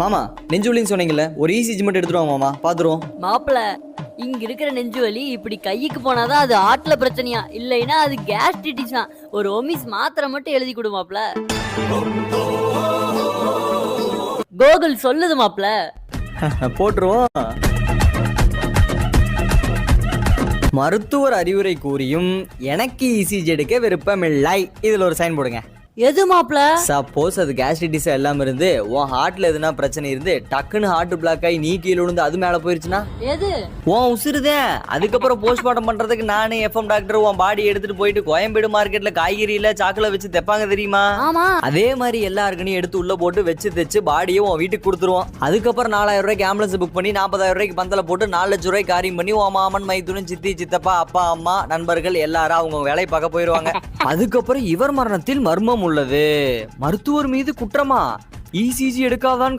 மாமா நெஞ்சு வலின்னு சொன்னீங்கல்ல, ஒரு இசிஜி மட்டும் எடுத்துருவாங்க மாமா, பாத்துருவோம். மாப்பிள, இங்க இருக்கிற நெஞ்சு வலி இப்படி கைக்கு போனாதான் அது ஆட்ல பிரச்சனையா, இல்லைன்னா அது கேஸ்ட்ரிட்டிஸா. ஒரு ஒமிஸ் மாத்திரை மட்டும் எழுதி கொடு மாப்பிள. கோகுல் சொல்லுது மாப்பிள. போட்டுருவோம். மருத்துவர் அறிவுரை கூறியும் எனக்கு இசிஜி எடுக்க விருப்பமில்லை. இதுல ஒரு சைன் போடுங்க. எது மாப்பிள? சப்போஸ் அது கேஸ்ட்ரிட்டிஸ் எல்லாம் இருந்து உன் ஹார்ட்ல எதுனா பிரச்சனை இருந்து டக்குன்னு ஹார்ட் பிளாக் ஆகி நீ கீழே விழுந்து அது மேல போயிருச்சுன்னா எது? உன் உசுறுதேன். அதுக்கப்புறம் போஸ்ட்மார்ட்டம் பண்றதுக்கு நானே எஃப்எம் டாக்டர் உன் பாடி எடுத்துட்டு போயிட்டு கோயம்பேடு மார்க்கெட்ல காய்கறியில சாக்குல வச்சு தைப்பாங்க தெரியுமா? ஆமா. அதே மாதிரி எல்லா இருக்குன்னு எடுத்து உள்ள போட்டு வச்சு தைச்சு பாடியை உன் வீட்டுக்கு கொடுத்துருவோம். அதுக்கப்புறம் 4000 ரூபாய்க்கு ஆம்புலன்ஸ் புக் பண்ணி 40,000 ரூபாய்க்கு பந்தல போட்டு 4 லட்சம் ரூபாய் காரியம் பண்ணி உன் மாமன் மைத்துனும் சித்தி சித்தப்பா அப்பா அம்மா நண்பர்கள் எல்லாரும் அவங்க வேலையை பார்க்க போயிருவாங்க. அதுக்கப்புறம் இவர் மரணத்தில் மர்மம் உள்ளது. மருத்துவர் மீது குற்றமா? இசிஜி எடுக்காதான்